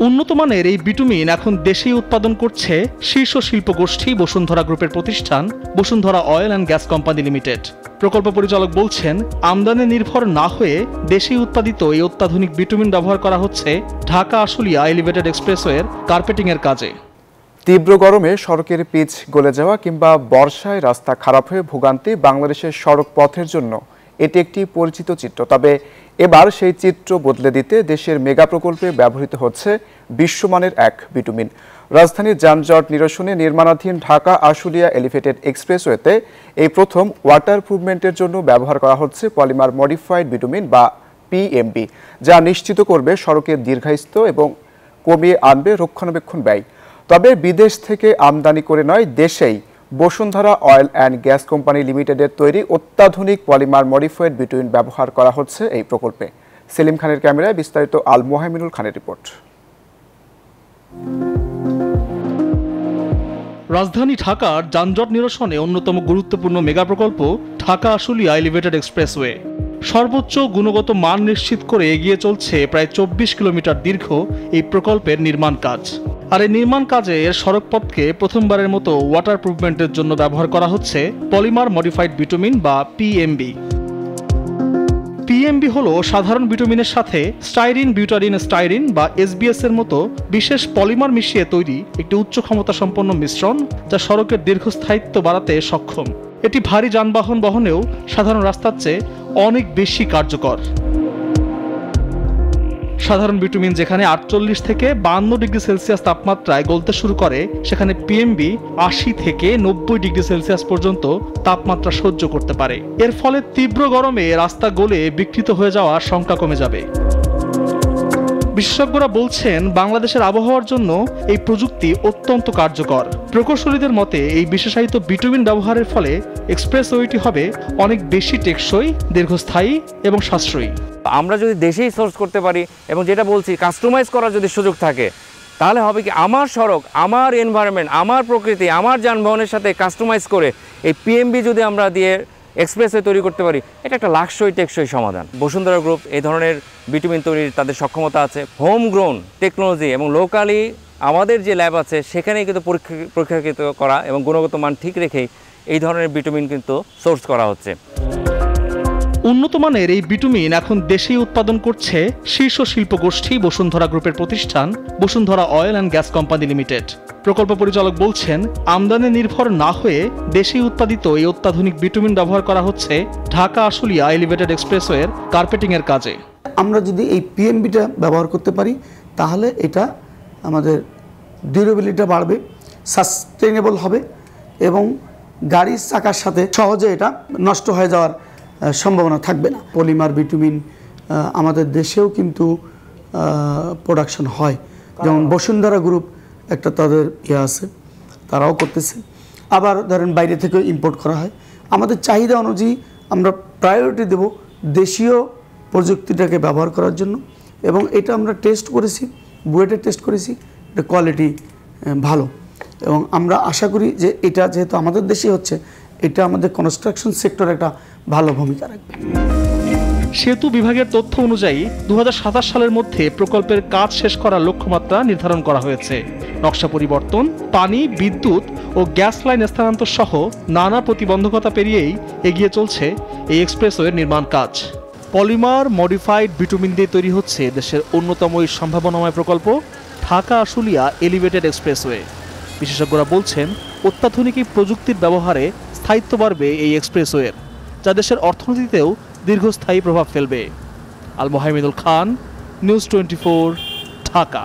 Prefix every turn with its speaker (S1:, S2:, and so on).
S1: উন্নত মানের এই বিটুমিন এখন দেশেই উৎপাদন করছে শীর্ষ শিল্প গোষ্ঠী বসুন্ধরা গ্রুপের প্রতিষ্ঠান Bashundhara oil and gas company limited. প্রকল্প পরিচালক বলছেন, আমদানি নির্ভর না হয়ে দেশেই উৎপাদিত এই অত্যাধুনিক বিটুমিন ব্যবহার করা হচ্ছে ঢাকা আশুলিয়া এলিভেটেড এক্সপ্রেসওয়ের কার্পেটিংয়ের কাজে।
S2: তীব্র গরমে সড়কের পিচ গলে যাওয়া কিংবা বর্ষায় রাস্তা খারাপ হয়ে ভোগান্তি বাংলাদেশের সড়ক পথের জন্য এটি একটি পরিচিত চিত্র। তবে এবার সেই চিত্র বদলে দিতে দেশের মেগা প্রকল্পে ব্যবহৃত হচ্ছে বিশ্বমানের এক বিটুমিন। রাজধানীর যানজট নিরসনে নির্মাণাধীন ঢাকা আশুলিয়া এলিভেটেড এক্সপ্রেসওয়েতে এই প্রথম ওয়াটার প্রুভমেন্টের জন্য ব্যবহার করা হচ্ছে পলিমার মডিফাইড বিটুমিন বা পিএমবি, যা নিশ্চিত করবে সড়কের দীর্ঘায়িত্ব এবং কমিয়ে আনবে রক্ষণাবেক্ষণ ব্যয়। তবে বিদেশ থেকে আমদানি করে নয়, দেশেই Bashundhara oil and gas company লিমিটেডের তৈরি অত্যাধুনিক পলিমার মডিফাইড বিটুমিন ব্যবহার করা হচ্ছে এই প্রকল্পে। সেলিম খানের ক্যামেরায় বিস্তারিত আল মোহামিনুল খানের রিপোর্ট।
S1: রাজধানী ঢাকার যানজট নিরসনে অন্যতম গুরুত্বপূর্ণ মেগা প্রকল্প ঢাকা আশুলিয়া এলিভেটেড এক্সপ্রেসওয়ে। সর্বোচ্চ গুণগত মান নিশ্চিত করে এগিয়ে চলছে প্রায় 24 কিলোমিটার দীর্ঘ এই প্রকল্পের নির্মাণ কাজ। আর এই নির্মাণ কাজে এর সড়কপথকে প্রথমবারের মতো ওয়াটার প্রুভমেন্টের জন্য ব্যবহার করা হচ্ছে পলিমার মডিফাইড বিটুমিন বা পিএমবি। পিএমবি হলো সাধারণ বিটুমিনের সাথে স্টাইরিন বিউটারিন স্টাইরিন বা এসবিএস এর মতো বিশেষ পলিমার মিশিয়ে তৈরি একটি উচ্চ ক্ষমতা সম্পন্ন মিশ্রণ, যা সড়কের দীর্ঘস্থায়িত্ব বাড়াতে সক্ষম। এটি ভারী যানবাহন বহনেও সাধারণ রাস্তার চেয়ে অনেক বেশি কার্যকর। সাধারণ বিটুমিন যেখানে 48 থেকে 52 ডিগ্রি সেলসিয়াস তাপমাত্রায় গলতে শুরু করে, সেখানে পিএমবি 80 থেকে 90 ডিগ্রি সেলসিয়াস পর্যন্ত তাপমাত্রা সহ্য করতে পারে। এর ফলে তীব্র গরমে রাস্তা গলে বিকৃত হয়ে যাওয়ার শঙ্কা কমে যাবে। বিশেষজ্ঞরা বলছেন, বাংলাদেশের আবহাওয়ার জন্য এই প্রযুক্তি অত্যন্ত কার্যকর। প্রকৌশলীদের মতে এই বিশেষায়িত বিটুমিন ব্যবহারের ফলে এক্সপ্রেসওয়েটি হবে অনেক বেশি টেকসই, দীর্ঘস্থায়ী এবং সাশ্রয়ী।
S3: আমরা যদি দেশেই সোর্স করতে পারি এবং যেটা বলছি কাস্টমাইজ করার যদি সুযোগ থাকে, তাহলে হবে কি আমার সড়ক, আমার এনভায়রনমেন্ট, আমার প্রকৃতি, আমার যানবাহনের সাথে কাস্টমাইজ করে এই পিএমবি যদি আমরা দিয়ে এক্সপ্রেসওয়ে তৈরি করতে পারি, এটা একটা লাক্সই টেকসই সমাধান। বসুন্ধরা গ্রুপ এই ধরনের বিটুমিন তৈরির তাদের সক্ষমতা আছে। হোম গ্রোন টেকনোলজি এবং লোকালি আমাদের যে ল্যাব আছে সেখানেই কিন্তু পরীক্ষাকৃত করা এবং গুণগত মান ঠিক রেখেই এই ধরনের বিটুমিন কিন্তু সোর্স করা হচ্ছে।
S1: উন্নত মানের এই বিটুমিন এখন দেশেই উৎপাদন করছে শীর্ষ শিল্প গোষ্ঠী বসুন্ধরা গ্রুপের প্রতিষ্ঠান Bashundhara oil and gas company limited. প্রকল্প পরিচালক বলছেন, আমদানি নির্ভর না হয়ে দেশেই উৎপাদিত এই অত্যাধুনিক বিটুমিন ব্যবহার করা হচ্ছে ঢাকা আশুলিয়া এলিভেটেড এক্সপ্রেসওয়ের কার্পেটিংয়ের কাজে।
S4: আমরা যদি এই পিএমবিটা ব্যবহার করতে পারি, তাহলে এটা আমাদের ডিউরেবিলিটি বাড়বে, সাস্টেইনেবল হবে এবং গাড়ির চাকার সাথে সহজে এটা নষ্ট হয়ে যাওয়ার সম্ভাবনা থাকবে না। পলিমার বিটুমিন আমাদের দেশেও কিন্তু প্রোডাকশন হয়, যেমন বসুন্ধরা গ্রুপ একটা তাদের আছে, তারাও করতেছে। আবার ধরেন বাইরে থেকেও ইম্পোর্ট করা হয়। আমাদের চাহিদা অনুযায়ী আমরা প্রায়োরিটি দেব দেশীয় প্রযুক্তিটাকে ব্যবহার করার জন্য, এবং এটা আমরা টেস্ট করেছি, বুয়েটে টেস্ট করেছি, এটা কোয়ালিটি ভালো, এবং আমরা আশা করি যে এটা যেহেতু আমাদের দেশে হচ্ছে, এটা আমাদের কনস্ট্রাকশন সেক্টরে একটা ভালো ভূমিকা রাখবে।
S1: সেতু বিভাগের তথ্য অনুযায়ী 2027 সালের মধ্যে প্রকল্পের কাজ শেষ করার লক্ষ্যমাত্রা নির্ধারণ করা হয়েছে। নকশা পরিবর্তন, পানি, বিদ্যুৎ ও গ্যাস লাইন স্থানান্তর সহ নানা প্রতিবন্ধকতা পেরিয়েই এগিয়ে চলছে এই এক্সপ্রেসওয়ের নির্মাণ কাজ। পলিমার মডিফাইড বিটুমিন দিয়ে তৈরি হচ্ছে দেশের অন্যতম এই সম্ভাবনাময় প্রকল্প ঢাকা আশুলিয়া এলিভেটেড এক্সপ্রেসওয়ে। বিশেষজ্ঞরা বলছেন, অত্যাধুনিক এই প্রযুক্তির ব্যবহারে স্থায়িত্ব বাড়বে এই এক্সপ্রেসওয়ের, যা দেশের অর্থনীতিতেও দীর্ঘস্থায়ী প্রভাব ফেলবে। আল মোহামিনুল খান, নিউজ 24, ঢাকা।